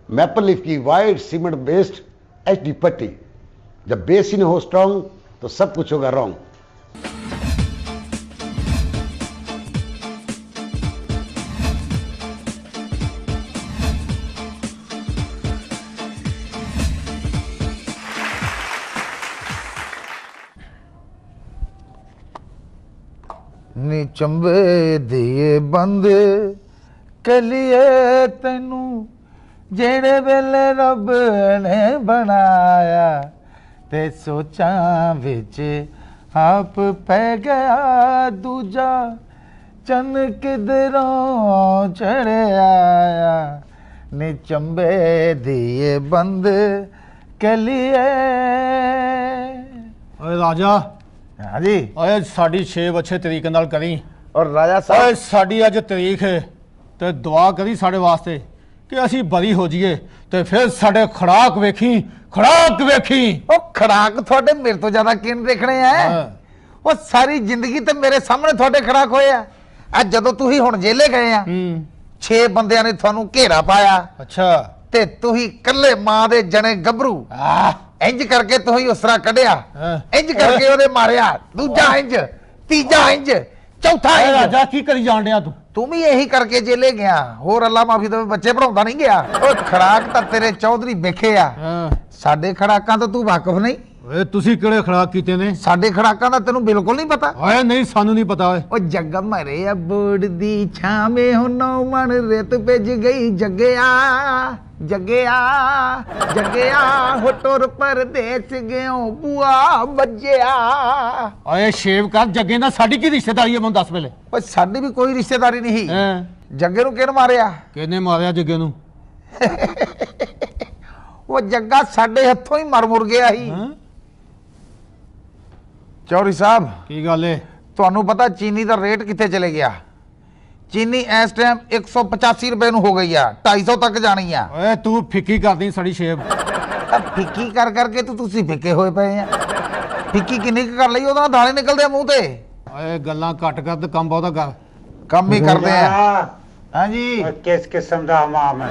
Maple leaf की white cement based HD पट्टी। जब बेस ही न हो स्ट्रांग तो सब कुछ होगा रॉन्ग। नी चंबे दिए बंद कलिए तैनू जेड़े वेले रब ने बनाया ते सोचा विच आप पै गया दूजा चन किधरों चढ़े आया। नी चंबे दिए बंद कलिए। ਓਏ ਰਾਜਾ हाँ जी। ਓਏ ਸਾਡੀ 6 ਅੱਛੇ ਤਰੀਕੇ ਨਾਲ ਕਰੀ। और राजा ਓਏ साहब ਸਾਡੀ ਅੱਜ ਤਰੀਕ ਹੈ ਤੇ ਦੁਆ ਕਰੀ ਸਾਡੇ ਵਾਸਤੇ ਕਿ ਅਸੀਂ ਬਰੀ ਹੋ ਜਾਈਏ ਤੇ ਫਿਰ ਸਾਡੇ ਖੜਾਕ ਵੇਖੀ ਉਹ ਖੜਾਕ ਤੁਹਾਡੇ ਮੇਰੇ ਤੋਂ ਜ਼ਿਆਦਾ ਕਿਨ ਦੇਖਣੇ ਆ। ਉਹ ਸਾਰੀ ਜ਼ਿੰਦਗੀ ਤੇ ਮੇਰੇ ਸਾਹਮਣੇ ਤੁਹਾਡੇ ਖੜਾਕ ਹੋਏ ਆ। ਅੱਜ ਜਦੋਂ ਤੁਸੀਂ ਹੁਣ ਜੇਲੇ ਗਏ ਆ 6 ਬੰਦਿਆਂ ਨੇ ਤੁਹਾਨੂੰ ਘੇਰਾ ਪਾਇਆ ਅੱਛਾ ਤੇ ਤੁਸੀਂ ਇਕੱਲੇ ਮਾਂ ਦੇ ਜਣੇ ਗੱਭਰੂ ਇੰਜ ਕਰਕੇ ਤੁਸੀਂ ਉਸ ਤਰ੍ਹਾਂ ਕੱਢਿਆ, ਇੰਜ ਕਰਕੇ ਉਹਦੇ ਮਾਰਿਆ, ਦੂਜਾ ਇੰਜ, ਤੀਜਾ ਇੰਜ, ਚੌਥਾ ਓਏ ਇੰਜ। ਰਾਜਾ ਕੀ ਕਰੀ ਜਾਣ ਡਿਆ ਤੂੰ? ਤੂੰ ਵੀ ਇਹੀ ਕਰਕੇ ਜੇਲੇ ਗਿਆ, ਹੋਰ ਅੱਲਾ ਮਾਫੀ ਦੇਵੇ ਬੱਚੇ ਪੜਾਉਂਦਾ ਨਹੀਂ ਗਿਆ। ਉਹ ਖੜਾਕ ਤਾਂ ਤੇਰੇ ਚੌਧਰੀ ਵੇਖੇ ਆ, ਸਾਡੇ ਖੜਾਕਾਂ ਤੋਂ ਤੂੰ ਵਾਕਿਫ ਨਹੀਂ। ਓਏ ਤੁਸੀਂ ਕਿਹੜੇ ਖੜਾਕ ਕੀਤੇ ਨੇ? ਸਾਡੇ ਖੜਾਕਾਂ ਦਾ ਤੈਨੂੰ ਬਿਲਕੁਲ ਨਹੀਂ ਪਤਾ। ਓਏ ਨਹੀਂ ਸਾਨੂੰ ਨਹੀਂ ਪਤਾ ਓਏ। ਉਹ ਜੱਗ ਮਰੇ ਬੋੜ ਦੀ ਛਾਵੇਂ ਹੁਨੋਂ ਮਨ ਰਿਤ ਭਿੱਜ ਗਈ ਜੱਗਿਆ ਜੱਗਿਆ ਜੱਗਿਆ ਹੋ ਟੁਰ ਪਰਦੇਸ ਗਿਓ ਬੂਆ ਵੱਜਿਆ। ਓਏ ਸ਼ੇਵ ਕਰ ਜੱਗੇ ਨਾਲ ਸਾਡੀ ਕੀ ਰਿਸ਼ਤੇਦਾਰੀ ਹੈ ਮੈਨੂੰ ਦੱਸ ਪਹਿਲੇ। ਓਏ ਸਾਡੀ ਵੀ ਕੋਈ ਰਿਸ਼ਤੇਦਾਰੀ ਨਹੀਂ। ਹੈਂ ਜੱਗੇ ਨੂੰ ਕਿਹਨੇ ਮਾਰਿਆ? ਕਿਹਨੇ ਮਾਰਿਆ ਜੱਗੇ ਨੂੰ? ਉਹ ਜੱਗਾ ਸਾਡੇ ਹੱਥੋਂ ਹੀ ਮਰ ਮੁਰ ਗਿਆ ਸੀ। ਚੌਧਰੀ ਸਾਹਿਬ ਕੀ ਗੱਲ ਏ? ਤੁਹਾਨੂੰ ਪਤਾ ਚੀਨੀ ਦਾ ਰੇਟ ਕਿੱਥੇ ਚਲੇ ਗਿਆ? ਚੀਨੀ ਇਸ ਟਾਈਮ 185 ਰੁਪਏ ਨੂੰ ਹੋ ਗਈ ਆ, 250 ਤੱਕ ਜਾਣੀ ਆ। ਓਏ ਤੂੰ ਫਿੱਕੀ ਕਰਦੀ ਸਾਡੀ ਸ਼ੇਵ। ਫਿੱਕੀ ਕਰ ਕਰਕੇ ਤੁਸੀਂ ਫਿੱਕੇ ਹੋਏ ਪਏ ਆ। ਫਿੱਕੀ ਕਿੰਨੀ ਕੁ ਕਰ ਲਈ, ਉਹਦਾ ਦਾਣੇ ਨਿਕਲਦੇ ਆ ਮੂੰਹ ਤੇ। ਓਏ ਗੱਲਾਂ ਘੱਟ ਕਰ ਤੇ ਕੰਮ ਬਹੁਤਾ ਕਰ। ਕੰਮ ਹੀ ਕਰਦੇ ਆ। ਹਾਂਜੀ किस किस्म का हमाम है?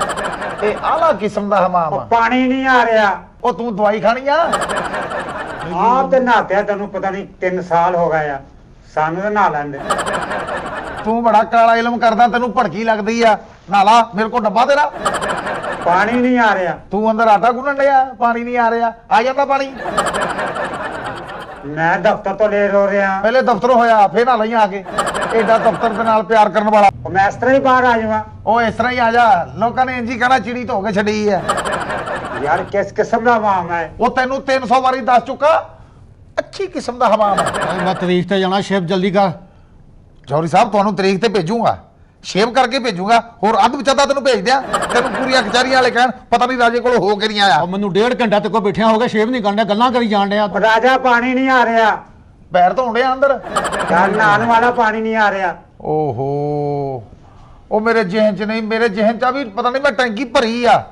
ਇਹ ਆਲਾ ਕਿਸਮ ਦਾ ਹਮਾਮ ਆ। पानी नहीं आ रहा। ਉਹ ਤੂੰ ਦਵਾਈ ਖਾਣੀ ਆ? आप तो नहाते तेन पता नहीं 3 साल हो गए आ, सानू तो नहा लेंदे। ਤੂੰ ਬੜਾ ਕਾਲਾ ਇਲਮ ਕਰਦਾ, ਤੈਨੂੰ ਭੜਕੀ ਲੱਗਦੀ ਆ। ਨਾਲਾ ਮੇਰੇ ਕੋਲ ਡੱਬਾ ਤੇਰਾ। पानी नहीं आ रहा। ਤੂੰ ਅੰਦਰ ਆਟਾ ਗੁੰਨਣ ਡਿਆ, ਪਾਣੀ ਨਹੀਂ ਆ ਰਿਹਾ। ਆ ਜਾਂਦਾ ਪਾਣੀ। मैं दफ्तर तो ले रो रहा। ਪਹਿਲੇ ਦਫ਼ਤਰੋਂ ਹੋਇਆ, ਫੇਰ ਨਾ ਲਈ ਆ ਕੇ। ਐਡਾ ਦਫ਼ਤਰ ਦੇ ਨਾਲ ਪਿਆਰ ਕਰਨ ਵਾਲਾ। मैं इस तरह ही बाहर आ जाऊंगा। ਉਹ ਇਸ ਤਰ੍ਹਾਂ ਹੀ ਆ ਜਾ। ਲੋਕਾਂ ਨੇ ਇੰਜ ਹੀ ਕਹਿਣਾ ਚਿੜੀ ਧੋ ਕੇ ਛੱਡੀ ਆ। यार किस किस्म का हमाम है? ਉਹ ਤੈਨੂੰ 300 ਵਾਰੀ ਦੱਸ ਚੁੱਕਾ, ਅੱਛੀ ਕਿਸਮ ਦਾ ਹਮਾਮ ਆ। ਓਏ ਮੈਂ ਤਰੀਕ ਤੇ ਜਾਣਾ, ਸ਼ੇਵ ਜਲਦੀ ਕਰ। ਜੌਹਰੀ ਸਾਹਿਬ ਤੁਹਾਨੂੰ ਤਰੀਕ ਤੇ ਭੇਜੂਗਾ, ਸ਼ੇਵ ਕਰਕੇ ਭੇਜੂਗਾ। ਹੋਰ ਅੱਧ ਵਿਚਾਦਾ ਤੈਨੂੰ ਭੇਜ ਦਿਆਂ। ਤੈਨੂੰ ਪੂਰੀਆਂ ਕਚਹਿਰੀਆਂ ਵਾਲੇ ਕਹਿਣ ਪਤਾ ਨਹੀਂ ਰਾਜੇ ਕੋਲ ਹੋ ਕੇ ਨਹੀਂ ਆਇਆ। ਉਹ ਮੈਨੂੰ 1.5 ਘੰਟਾ ਤੇ ਕੋ ਬੈਠਿਆ ਹੋ ਗਿਆ, ਸ਼ੇਵ ਨਹੀਂ ਕਰਨਾ, ਗੱਲਾਂ ਕਰੀ ਜਾਣ ਡਿਆ। राजा पानी नहीं आ रहा ਪੈਰ ਧੋਣ ਡਿਆ ਅੰਦਰ। यार, नहाने वाला पानी नहीं आ रहा। ਓਹੋ, ਉਹ ਮੇਰੇ ਜਿਹਨ ਚ ਨਹੀਂ, ਮੇਰੇ ਜਿਹਨ ਚ ਵੀ ਪਤਾ ਨਹੀਂ ਮੈਂ ਟੈਂਕੀ ਭਰੀ ਆ।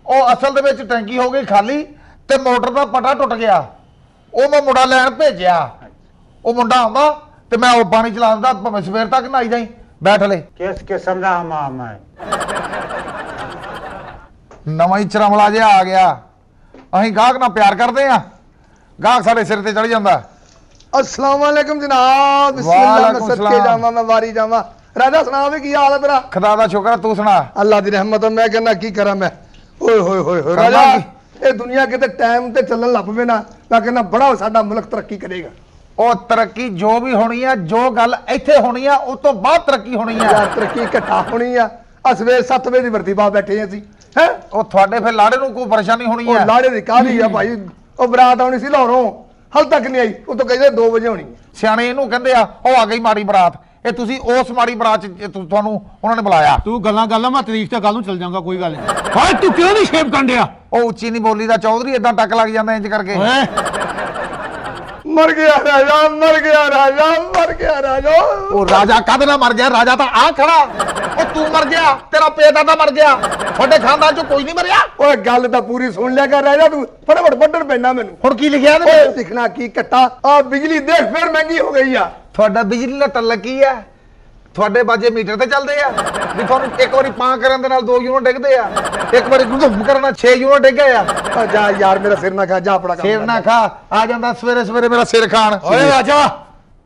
ਉਹ ਅਸਲ ਦੇ ਵਿੱਚ ਟੈਂਕੀ ਹੋ ਗਈ ਖਾਲੀ ਤੇ ਮੋਟਰ ਦਾ ਪਟਾ ਟੁੱਟ ਗਿਆ। ਉਹ ਮੈਂ ਮੁੰਡਾ ਲੈਣ ਭੇਜਿਆ। ਉਹ ਮੁੰਡਾ ਆਉਂਦਾ ਤੇ ਮੈਂ ਉਹ ਪਾਣੀ ਚਲਾ ਦਿੰਦਾ, ਭਾਵੇਂ ਸਵੇਰ ਤੱਕ ਨਹਾਈ ਜਾਈ। ਬੈਠ ਲੈ। किस किस्म का हमाम है? ਨਵਾਂ ਹੀ ਚਰਮਲਾ ਜਿਹਾ ਆ ਗਿਆ। ਅਸੀਂ ਗਾਹਕ ਨਾਲ ਪਿਆਰ ਕਰਦੇ ਆ, ਗਾਹਕ ਸਾਡੇ ਸਿਰ ਤੇ ਚੜ ਜਾਂਦਾ। अस्सलाम वालेकुम जनाब। बिस्मिल्लाह। मैं वालेकुम सदके सलाम। जावा, मैं वारी जावा। राजा सुना वे की हाल है तेरा? ਖੁਦਾ ਦਾ ਸ਼ੁਕਰ ਆ, ਤੂੰ ਸੁਣਾ। अल्लाह दी रहमत है। मैं कहना की करा मैं। ओए होए होए होए करना राजा, की? ये दुनिया किते टाइम ते चलन लग पवे ना, मैं कहना बड़ा साडा मुल्क तरक्की करेगा। ਉਹ ਤਰੱਕੀ ਜੋ ਵੀ ਹੋਣੀ ਆ, ਜੋ ਗੱਲ ਇੱਥੇ ਹੋਣੀ ਆ, ਉਸ ਤੋਂ ਬਾਅਦ ਤਰੱਕੀ ਹੋਣੀ ਆ। यार तरक्की इकट्ठा होनी आ। सवेर 7 बजे दी वर्दी पा बैठे हैं हैं। ਉਹ ਤੁਹਾਡੇ ਫਿਰ ਲਾੜੇ ਨੂੰ ਕੋਈ ਪਰੇਸ਼ਾਨੀ ਹੋਣੀ ओ ਆ। लाड़े दी काहली आ भाई। ओ बरात आनी सी लाहौरों, हल तक नहीं आई। वो तो कहते 2 बजे होनी है। ਸਿਆਣੇ ਇਹਨੂੰ ਕਹਿੰਦੇ ਆ, ਉਹ ਆ ਗਈ ਮਾੜੀ ਬਰਾਤ। ਇਹ ਤੁਸੀਂ ਉਸ ਮਾੜੀ ਬਰਾਤ ਚ ਤੁਹਾਨੂੰ ਉਹਨਾਂ ਨੇ ਬੁਲਾਇਆ। ਤੂੰ ਗੱਲਾਂ ਕਰ ਲੈ, ਮੈਂ ਤਰੀਕ ਤੇ ਕੱਲ ਨੂੰ ਚੱਲ ਜਾਵਾਂਗਾ, ਕੋਈ ਗੱਲ ਨਹੀਂ। ਓਏ ਤੂੰ ਕਿਉਂ ਨਹੀਂ ਸ਼ੇਵ ਕਰਨ ਡਿਆ? ਉਹ ਉੱਚੀ ਨਹੀਂ ਬੋਲੀ ਦਾ ਚੌਧਰੀ, ਏਦਾਂ ਟੱਕ ਲੱਗ ਜਾਂਦਾ ਇੰਜ ਕਰਕੇ। ਓਏ मर गया राजा, मर गया राजा, मर गया राजा। ਉਹ ਰਾਜਾ ਕਾਹਦੇ ਨਾਲ ਮਰ ਗਿਆ? ਰਾਜਾ ਤਾਂ ਆ ਖੜਾ। ਉਹ ਤੂੰ ਮਰ ਗਿਆ, ਤੇਰਾ ਪੇਦਾਦਾ ਮਰ ਗਿਆ, ਤੁਹਾਡੇ ਖਾਨਦਾਨ ਚੋਂ ਕੋਈ ਨਹੀਂ ਮਰਿਆ। ओए गल तां पूरी सुन लिया कर राजा, तू फटाफट पढ़न पैना मैनू। ਹੁਣ ਕੀ ਲਿਖਿਆ ਇਹਦੇ ओए ਵਿੱਚ? लिखना की कट्टा आ बिजली देख फिर महंगी हो गई आ। ਤੁਹਾਡਾ ਬਿਜਲੀ ਦਾ ਟੱਲ ਕੀ ਆ? ਤੁਹਾਡੇ ਬਾਜੇ ਮੀਟਰ ਤੇ ਚੱਲਦੇ ਆ ਵੀ ਤੁਹਾਨੂੰ ਇੱਕ ਵਾਰੀ ਪਾਂ ਕਰਨ ਦੇ ਨਾਲ 2 ਯੂਨਿਟ ਡਿੱਗਦੇ ਆ, ਇੱਕ ਵਾਰੀ ਘੁੰਮ ਕਰਨਾ 6 ਯੂਨਿਟ ਡਿੱਗੇ ਆ। ਆ ਜਾ ਯਾਰ ਮੇਰਾ ਸਿਰ ਨਾ ਖਾ, ਜਾ ਆਪਣਾ ਕੰਮ ਸਿਰ ਨਾ ਖਾ, ਆ ਜਾਂਦਾ ਸਵੇਰੇ ਸਵੇਰੇ ਮੇਰਾ ਸਿਰ ਖਾਣ। ਓਏ ਰਾਜਾ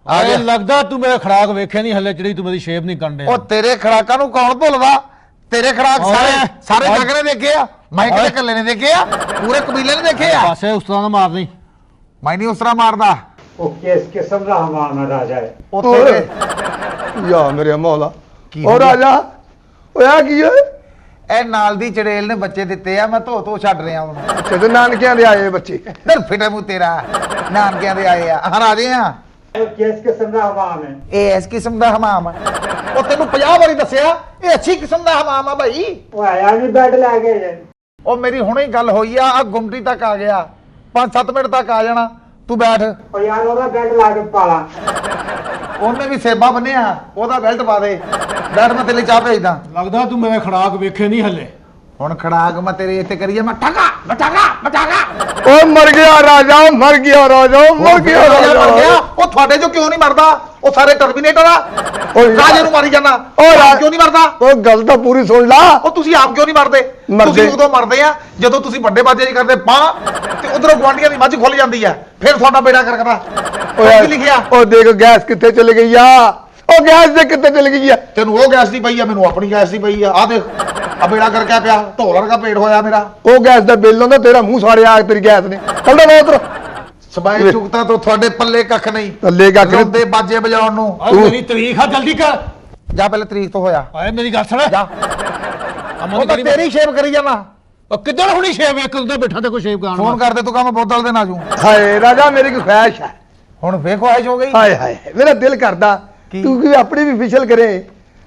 ਆ ਗਿਆ। ਲੱਗਦਾ ਤੂੰ ਮੇਰਾ ਖੜਾਕ ਵੇਖਿਆ ਨਹੀਂ ਹੱਲੇ, ਜਿਹੜੀ ਤੂੰ ਮੇਰੀ ਸ਼ੇਪ ਨਹੀਂ ਕਰਨ ਡਿਆ। ਉਹ ਤੇਰੇ ਖੜਾਕਾਂ ਨੂੰ ਕੌਣ ਭੁੱਲਦਾ? ਤੇਰੇ ਖੜਾਕ ਸਾਰੇ ਜੱਗ ਨੇ ਦੇਖੇ ਆ, ਮੈਂ ਕਿਤੇ ਇਕੱਲੇ ਨੇ ਦੇਖੇ ਆ, ਪੂਰੇ ਕਬੀਲੇ ਨੇ ਦੇਖੇ ਆ। ਪਾਸੇ ਉਸ ਤਰ੍ਹਾਂ ਦਾ ਮਾਰ ਨਹੀਂ। ਮੈਂ ਨਹੀਂ ਉਸ ਤਰ੍ਹਾਂ ਮਾਰਦਾ। ਉਹ ਕਿਸ ਕਿਸਮ ਦਾ ਹਮਾਨਾ ਰਾਜਾ ਹੈ। ਉੱਥੇ ਯਾ ਮੇਰੇ ਮੌਲਾ। ਕੀ ਉਹ ਹੋ ਗਿਆ? ਰਾਜਾ ਓਏ ਕੀ ਓਏ? ਇਹ ਨਾਲ ਦੀ ਚੜੇਲ ਨੇ ਬੱਚੇ ਦਿੱਤੇ ਆ, ਮੈਂ ਧੋ ਛੱਡ ਰਿਹਾ ਹੁਣ। ਤੇ ਨਾਨਕਿਆਂ ਦੇ ਆਏ ਬੱਚੇ। ਦਰ ਫਿਟੇ ਮੂੰਹ ਤੇਰਾ, ਨਾਨਕਿਆਂ ਦੇ ਆਏ ਆ, ਹਾਂ ਰਾਜੇ ਆ। ਉਹ ਕਿਸ ਕਿਸਮ ਦਾ ਹਮਾਮ ਹੈ। ਇਹ ਇਸ ਕਿਸਮ ਦਾ ਹਮਾਮ ਆ। ਉਹ ਤੈਨੂੰ 50 ਵਾਰੀ ਦੱਸਿਆ ਇਹ ਅੱਛੀ ਕਿਸਮ ਦਾ ਹਮਾਮ ਆ ਭਾਈ। ਉਹ ਆਇਆ ਨਹੀਂ ਬੈੱਡ ਲੈ ਕੇ ਜੇ। ਉਹ ਮੇਰੀ ਹੁਣੇ ਹੀ ਗੱਲ ਹੋਈ ਆ ਗੁੰਮਟੀ ਤੱਕ ਆ ਗਿਆ, 5-7 ਮਿੰਟ ਤੱਕ ਆ ਜਾਣਾ, ਤੂੰ ਬੈਠ। ਉਹ ਯਾਰ ਉਹਦਾ ਬੈੱਡ ਲਾ ਕੇ ਪਾਲਾ। ਉਹਨੇ ਵੀ ਸੇਬਾ ਬੰਨਿਆ, ਉਹਦਾ ਬੈਲਟ ਪਾ ਦੇ। ਬੈਠ, ਮੈਂ ਤੇਰੇ ਚਾਹ ਭੇਜਦਾ। ਲੱਗਦਾ ਤੂੰ ਮੇਰੇ ਖੜਾਕ ਵੇਖੇ ਨਹੀਂ ਹੱਲੇ। ਹੁਣ ਖੜਾਕ ਮੈਂ ਤੇਰੇ ਇੱਥੇ ਕਰੀਏ, ਮੈਂ ਠਾਗਾ। ਓ ਮਰ ਗਿਆ ਰਾਜਾ, ਮਰ ਗਿਆ ਰਾਜਾ, ਮਰ ਗਿਆ ਰਾਜਾ। ਉਹ ਤੁਹਾਡੇ ਚੋਂ ਕਿਉਂ ਨਹੀਂ ਮਰਦਾ? ਉਹ ਸਾਰੇ ਟਰਮੀਨੇਟਰ ਆ। ਓਏ ਰਾਜੇ ਨੂੰ ਮਾਰੀ ਜਾਂਦਾ, ਓਏ ਆਪ ਕਿਉਂ ਨਹੀਂ ਮਰਦਾ? ਉਹ ਗੱਲ ਤਾਂ ਪੂਰੀ ਸੁਣ ਲਾ। ਉਹ ਤੁਸੀਂ ਆਪ ਕਿਉਂ ਨਹੀਂ ਮਰਦੇ? ਤੁਸੀਂ ਉਦੋਂ ਮਰਦੇ ਆ ਜਦੋਂ ਤੁਸੀਂ ਵੱਡੇ ਬਾਜੇ ਜੀ ਕਰਦੇ ਪਾਂ ਤੇ ਉਧਰੋਂ ਗੁਆਂਢੀਆਂ ਦੀ ਮੱਝ ਖੁੱਲ ਜਾਂਦੀ ਆ, ਫਿਰ ਤੁਹਾਡਾ ਬੇੜਾ ਕਰਕਦਾ। ਓਏ ਕੀ ਲਿਖਿਆ? ਉਹ ਦੇਖ ਗੈਸ ਕਿੱਥੇ ਚਲੀ ਗਈ ਆ। ਉਹ ਗੈਸ ਦੇ ਕਿੱਥੇ ਚਲੀ ਗਈ ਆ? ਤੈਨੂੰ ਉਹ ਗੈਸ ਦੀ ਪਈ ਆ, ਮੈਨੂੰ ਆਪਣੀ ਗੈਸ ਦੀ ਪਈ ਆ। ਆ ਦੇਖ, ਆ ਬੇੜਾ ਕਰਕੇ ਪਿਆ, ਢੋਲਰ ਦਾ ਪੇਟ ਹੋਇਆ ਮੇਰਾ। ਉਹ ਗੈਸ ਦਾ ਬਿੱਲ ਆਉਂਦਾ, ਤੇਰਾ ਮੂੰਹ ਸਾੜਿਆ ਤੇਰੀ ਗੈਸ ਨੇ। ਕੱਢੋ ਨਾ ਉਧਰ। ਸਬਾਈ ਚੁਗਤਾ ਤੋਂ ਤੁਹਾਡੇ ਪੱਲੇ ਕੱਖ ਨਹੀਂ। ਪੱਲੇ ਕੱਖ ਨਹੀਂ। ਰੋਂਦੇ ਬਾਜੇ ਵਜਾਉਣ ਨੂੰ। ਓਏ ਮੇਰੀ ਤਰੀਕ ਆ, ਜਲਦੀ ਕਰ। ਜਾ ਪਹਿਲੇ ਤਰੀਕ ਤੋਂ ਹੋਇਆ। ਓਏ ਮੇਰੀ ਗੱਲ ਸੁਣ। ਜਾ, ਉਹ ਤਾਂ ਤੇਰੀ ਸ਼ੇਪ ਕਰੀ ਜਾਣਾ। ਉਹ ਕਿੱਧਰ ਹੁਣੀ ਸ਼ੇਪ ਇੱਕ ਉੱਤੇ ਬੈਠਾ ਤੇ ਕੋਈ ਸ਼ੇਪ ਗਾਣ ਫੋਨ ਕਰਦੇ ਤੂੰ ਕੰਮ ਬੋਤਲ ਦੇ ਨਾ ਜੂ। ਹਾਏ ਰਾਜਾ, ਮੇਰੀ ਕੋਈ ਖੁਆਇਸ਼ ਹੈ। ਹੁਣ ਫੇਰ ਖੁਆਇਸ਼ ਹੋ ਗਈ। ਹਾਏ ਹਾਏ, ਮੇਰਾ ਦਿਲ ਕਰਦਾ ਕੀ? ਤੂੰ ਵੀ ਆਪਣੀ ਵੀ ਫਿਸ਼ਲ ਕਰੇ।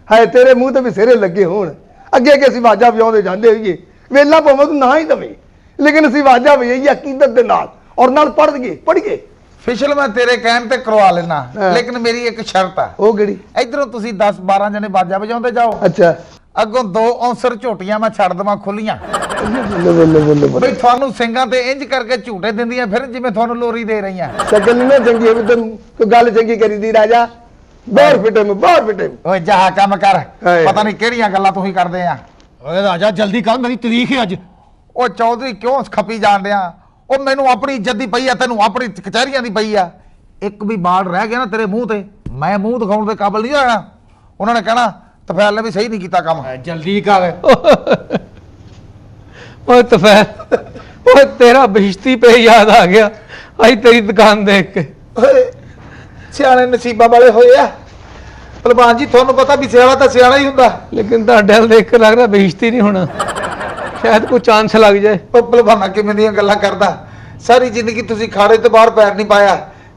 ਹਾਏ ਤੇਰੇ ਮੂੰਹ ਤੇ ਵੀ ਸਿਰੇ ਲੱਗੇ ਹੋਣ। ਅੱਗੇ ਅਸੀਂ ਵਾਜਾ ਵਜਾਉਂਦੇ ਜਾਂਦੇ ਹੋਈਏ, ਵੇਲਾ ਭਾਵੇਂ ਤੂੰ ਨਾ ਹੀ ਦਵੇਂ, ਲੇਕਿਨ ਅਸੀਂ ਵਾਜਾ ਵਜਾਈਏ ਅਕੀਦਤ ਦੇ ਨਾਲ, ਔਰ ਨਾਲ ਪੜ੍ਹੀਏ। ਫਿਸ਼ਲ ਮੈਂ ਤੇਰੇ ਕਹਿਣ ਤੇ ਕਰਵਾ ਲੈਣਾ, ਹਾਂ। ਲੇਕਿਨ ਮੇਰੀ ਇੱਕ ਸ਼ਰਤ ਆ। ਉਹ ਕਿਹੜੀ? ਇਧਰੋਂ ਤੁਸੀਂ 10-12 ਜਣੇ ਬਾਜਾ ਵਜਾਉਂਦੇ ਜਾਓ, ਅੱਛਾ। ਅੱਗੋਂ 2 ਔਂਸਰ ਝੋਟੀਆਂ ਮੈਂ ਛੱਡ ਦੇਵਾਂ ਖੁੱਲੀਆਂ, ਬੱਲੇ ਬਈ ਤੁਹਾਨੂੰ ਸਿੰਘਾਂ ਤੇ ਇੰਜ ਕਰਕੇ ਝੂਟੇ ਦਿੰਦੀਆਂ ਫਿਰ ਜਿਵੇਂ ਤੁਹਾਨੂੰ ਲੋਰੀ ਦੇ ਰਹੀਆਂ। ਸ਼ਕਲ ਨਹੀਂ ਨਾ ਚੰਗੀ ਹੈ, ਤੈਨੂੰ ਕੋਈ ਗੱਲ ਚੰਗੀ ਕਰੀ ਦੀ ਰਾਜਾ। ਬਾਹਰ ਫਿੱਟੇ ਨੂੰ। ਓਏ ਜਾ ਕੰਮ ਕਰ, ਹਾਏ। ਪਤਾ ਨਹੀਂ ਕਿਹੜੀਆਂ ਗੱਲਾਂ ਤੁਸੀਂ ਕਰਦੇ ਆ। ਓਏ ਰਾਜਾ ਜਲਦੀ ਕਰ, ਮੇਰੀ ਤਰੀਕ ਹੈ ਅੱਜ। ਉਹ ਚੌਧਰੀ ਕਿਉਂ ਖੱਪੀ ਜਾਣ ਡਿਆ? ਉਹ ਮੈਨੂੰ ਆਪਣੀ ਇੱਜ਼ਤ ਦੀ ਪਈ ਆ, ਤੈਨੂੰ ਆਪਣੀ ਕਚਹਿਰੀਆਂ ਦੀ ਪਈ ਆ। ਇੱਕ ਵੀ ਬਾਲ ਰਹਿ ਗਿਆ ਨਾ ਤੇਰੇ ਮੂੰਹ ਤੇ, ਮੈਂ ਮੂੰਹ ਦਿਖਾਉਣ ਦੇ ਕਾਬਲ ਨਹੀਂ ਹੋਣਾ। ਉਹਨਾਂ ਨੇ ਕਹਿਣਾ ਤਫੈਲ ਨੇ ਵੀ ਸਹੀ ਨਹੀਂ ਕੀਤਾ ਕੰਮ। ਜਲਦੀ ਕਰ। ਓਏ ਤਫੈਲ, ਓਏ ਤੇਰਾ ਬਿਸ਼ਤੀ ਪੇ ਯਾਦ ਆ ਗਿਆ ਅੱਜ ਤੇਰੀ ਦੁਕਾਨ ਦੇਖ ਕੇ। ਓਏ ਸਿਆਣੇ ਨਸੀਬਾਂ ਵਾਲੇ ਹੋਏ ਆ ਭਲਵਾਨ ਜੀ, ਤੁਹਾਨੂੰ ਪਤਾ ਵੀ ਸਿਆਣਾ ਤਾਂ ਸਿਆਣਾ ਹੀ ਹੁੰਦਾ। ਲੇਕਿਨ ਤੁਹਾਡੇ ਵੱਲ ਦੇਖ ਕੇ ਲੱਗਦਾ ਬਿਸ਼ਤੀ ਨਹੀਂ ਹੋਣਾ, ਸ਼ਾਇਦ ਕੋਈ ਚਾਂਸ ਲੱਗ ਜਾਏ। ਉਹ ਭਲਵਾਨਾ ਕਿਵੇਂ ਦੀਆਂ ਗੱਲਾਂ ਕਰਦਾ? ਸਾਰੀ ਜ਼ਿੰਦਗੀ ਤੁਸੀਂ ਖਾੜੇ ਤੋਂ ਬਾਹਰ ਪੈਰ ਨਹੀਂ ਪਾਇਆ,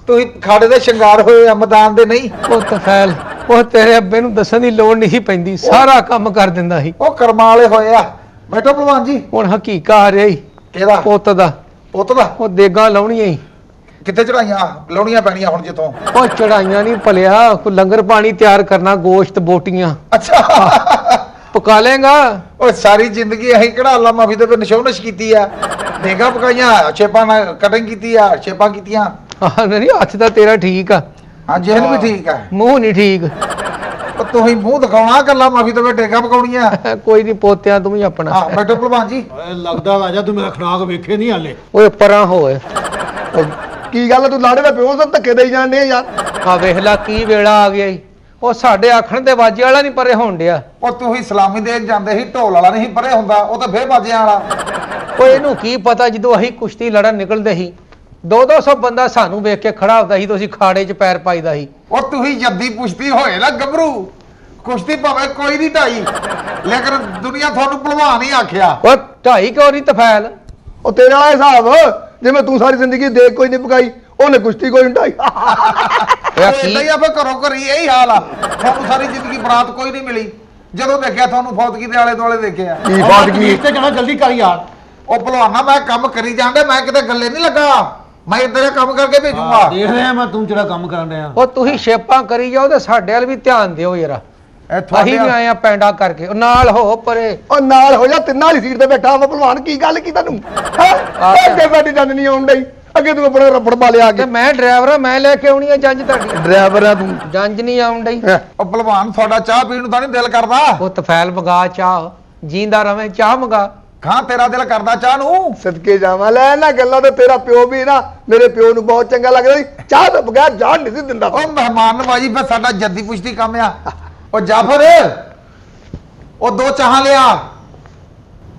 ਤੁਸੀਂ ਖਾੜੇ ਦੇ ਸ਼ਿੰਗਾਰ ਹੋਏ ਆ, ਮੈਦਾਨ ਦੇ ਨਹੀਂ। ਉਹ ਤਫੈਲ, ਉਹ ਤੇਰੇ ਅੱਬੇ ਨੂੰ ਦੱਸਣ ਦੀ ਲੋੜ ਨਹੀਂ ਸੀ ਪੈਂਦੀ, ਸਾਰਾ ਕੰਮ ਕਰ ਦਿੰਦਾ ਸੀ। ਉਹ ਕਰਮਾਂ ਵਾਲੇ ਹੋਏ ਆ। ਬੈਠੋ ਭਲਵਾਨ ਜੀ। ਹੁਣ ਹਕੀਕਾ ਆ ਰਿਹਾ ਹੀ ਕਿਹਦਾ? ਪੁੱਤ ਦਾ। ਪੁੱਤ ਦਾ? ਉਹ ਦੇਗਾਂ ਲਾਉਣੀਆਂ ਹੀ। ਕਿੱਥੇ ਚੜਾਈਆਂ ਲਾਉਣੀਆਂ ਪੈਣੀਆਂ ਹੁਣ ਜਿੱਥੋਂ। ਉਹ ਚੜਾਈਆਂ ਨਹੀਂ ਭਲਿਆ, ਕੋਈ ਲੰਗਰ ਪਾਣੀ ਤਿਆਰ ਕਰਨਾ, ਗੋਸ਼ਤ ਬੋਟੀਆਂ ਅੱਛਾ, ਪਕਾ ਲੇਗਾ। ਉਹ ਸਾਰੀ ਜ਼ਿੰਦਗੀ ਅਸੀਂ ਕਿਹੜਾ ਅੱਲਾ ਮਾਫੀ ਦੇ ਨਸ਼ੋਨਸ਼ ਕੀਤੀ ਆ, ਦੇਗਾ ਪਕਾਈਆਂ, ਛੇਪਾਂ ਨਾਲ ਕਟਿੰਗ ਕੀਤੀ ਆ, ਛੇਪਾਂ ਕੀਤੀਆਂ। ਹਾਂ ਨਹੀਂ, ਹੱਥ ਤਾਂ ਤੇਰਾ ਠੀਕ ਆ, ਹਾਂ ਜਿਹਨ ਵੀ ਠੀਕ ਆ, ਮੂੰਹ ਨਹੀਂ ਠੀਕ। ਉਹ ਤੁਸੀਂ ਮੂੰਹ ਦਿਖਾਉਣਾ ਗੱਲਾਂ ਮਾਫੀ ਦੇ ਡੇਗਾ ਪਕਾਉਣੀਆਂ। ਕੋਈ ਨਹੀਂ ਪੋਤਿਆਂ ਤੂੰ ਵੀ ਆਪਣਾ। ਹਾਂ ਬੈਠੋ ਭਲਵਾਨ ਜੀ। ਓਏ ਲੱਗਦਾ ਰਾਜਾ ਤੂੰ ਮੇਰਾ ਖੜਾਕ ਵੇਖੇ ਨਹੀਂ ਹੱਲੇ। ਓਏ ਪਰਾਂ ਹੋਏ, ਕੀ ਗੱਲ ਤੂੰ ਲਾੜੇ ਦਾ ਪਿਓ ਤਾਂ ਧੱਕੇ ਦੇਈ ਜਾਂਦੇ ਆ ਯਾਰ। ਆ ਵੇਖ ਲਾ ਕੀ ਵੇਲਾ ਆ ਗਿਆ ਈ। ਉਹ ਸਾਡੇ ਆਖਣ ਦੇ ਵਾਜੇ ਵਾਲਾ ਨਹੀਂ ਪਰੇ ਹੋਣ ਡਿਆ। ਉਹ ਤੁਸੀਂ ਸਲਾਮੀ ਦੇਣ ਜਾਂਦੇ ਸੀ, ਢੋਲ ਵਾਲਾ ਨਹੀਂ ਪਰੇ ਹੁੰਦਾ, ਉਹ ਤਾਂ ਫੇਰ ਬਾਜਿਆਂ ਵਾਲਾ। ਓਏ ਇਹਨੂੰ ਕੀ ਪਤਾ, ਜਦੋਂ ਅਸੀਂ ਕੁਸ਼ਤੀ ਲੜਨ ਨਿਕਲਦੇ ਸੀ 200 ਬੰਦਾ ਸਾਨੂੰ ਵੇਖ ਕੇ ਖੜਾ ਹੁੰਦਾ ਸੀ, ਤੁਸੀਂ ਖਾੜੇ 'ਚ ਪੈਰ ਪਾਈਦਾ ਸੀ। ਉਹ ਤੁਸੀਂ ਜੱਦੀ ਪੁਸ਼ਤੀ ਹੋਏ ਨਾ ਗੱਭਰੂ, ਕੁਸ਼ਤੀ ਭਾਵੇਂ ਕੋਈ ਨਹੀਂ ਢਾਈ, ਲੇਕਿਨ ਦੁਨੀਆ ਤੁਹਾਨੂੰ ਭਲਵਾਨ ਹੀ ਆਖਿਆ। ਓ ਢਾਈ ਕਿਉਂ ਨਹੀਂ ਤਫੈਲ? ਉਹ ਤੇਰੇ ਵਾਲਾ ਹਿਸਾਬ, ਜਿਵੇਂ ਤੂੰ ਸਾਰੀ ਜ਼ਿੰਦਗੀ ਦੇਖ ਕੋਈ ਨਹੀਂ ਪਕਾਈ, ਉਹਨੇ ਕੁਸ਼ਤੀ ਕੋਈ ਨਹੀਂ ਢਾਈ। ਇਦਾਂ ਹੀ ਆਪੇ ਘਰੋਂ ਘਰੀ ਇਹੀ ਹਾਲ ਆ। ਤੁਹਾਨੂੰ ਸਾਰੀ ਜ਼ਿੰਦਗੀ ਬਰਾਤ ਕੋਈ ਨਹੀਂ ਮਿਲੀ, ਜਦੋਂ ਦੇਖਿਆ ਤੁਹਾਨੂੰ ਫੌਤਗੀ ਦੇ ਆਲੇ ਦੁਆਲੇ ਦੇਖਿਆ। ਕੀ ਫੌਤਗੀ? ਤੇ ਜਾਣਾ, ਜਲਦੀ ਕਰ ਯਾਰ। ਉਹ ਭਲਵਾਨਾ ਮੈਂ ਕੰਮ ਕਰੀ ਜਾਂਦੇ, ਮੈਂ ਕਿਤੇ ਗੱਲੇ ਨਹੀਂ ਲੱਗਾ, ਮੈਂ ਇੱਦਾਂ ਦਾ ਕੰਮ ਕਰਕੇ ਭੇਜੂਗਾ। ਦੇਖ ਰਿਹਾ ਮੈਂ ਤੂੰ ਜਿਹੜਾ ਕੰਮ ਕਰਨ ਰਿਹਾ। ਉਹ ਤੁਸੀਂ ਸ਼ੇਪਾਂ ਕਰੀ ਜਾਓ ਤੇ ਸਾਡੇ ਵੱਲ ਵੀ ਧਿਆਨ ਦਿਓ ਯਾਰ। ਅਸੀਂ ਵੀ ਆਏ ਆ ਪੈਂਡਾ ਕਰਕੇ। ਉਹ ਨਾਲ ਹੋ ਪਰੇ। ਉਹ ਨਾਲ ਹੋ ਜਾ, ਤਿੰਨਾਂ ਵਾਲੀ ਸੀਟ ਤੇ ਬੈਠਾ ਵਾ ਭਲਵਾਨ। ਕੀ ਗੱਲ ਕੀ ਤੈਨੂੰ? ਅੱਗੇ ਬੈਠੀ ਜੰਦ ਨਹੀਂ ਆਉਣ ਡਈ, ਅੱਗੇ ਤੂੰ ਆਪਣਾ ਰਬੜ ਪਾ ਲਿਆ ਤੇ ਕੇ ਮੈਂ ਡਰਾਈਵਰ ਆ, ਮੈਂ ਲੈ ਕੇ ਆਉਣੀ ਆ ਜੰਜ ਤੁਹਾਡੀ। ਡਰਾਈਵਰ ਆ ਤੂੰ ਜੰਜ ਨਹੀਂ ਆਉਣ ਡਈ। ਉਹ ਭਲਵਾਨ ਤੁਹਾਡਾ ਚਾਹ ਪੀਣ ਨੂੰ ਤਾਂ ਨਹੀਂ ਦਿਲ ਕਰਦਾ? ਉਹ ਤਫੈਲ ਮੰਗਾ ਚਾਹ, ਜੀਂਦਾ ਰਵੇਂ ਚਾਹ ਮੰਗਾ। ਖਾਂ ਤੇਰਾ ਦਿਲ ਕਰਦਾ ਚਾਹ ਨੂੰ? ਸਦਕੇ ਜਾਵਾਂ ਲੈ ਇਹਨਾਂ ਗੱਲਾਂ ਤੇ ਤੇਰਾ ਪਿਓ ਵੀ ਨਾ ਮੇਰੇ ਪਿਓ ਨੂੰ ਬਹੁਤ ਚੰਗਾ ਲੱਗਦਾ ਸੀ, ਚਾਹ ਤੋਂ ਬਗੈਰ ਜਾਣ ਨਹੀਂ ਸੀ ਦਿੰਦਾ। ਉਹ ਮਹਿਮਾਨ ਨਵਾਜੀ ਫਿਰ ਸਾਡਾ ਜੱਦੀ ਪੁਸ਼ਤੀ ਕੰਮ ਆ। ਉਹ ਜਾਫਰ ਉਹ 2 ਚਾਹਾਂ ਲਿਆ।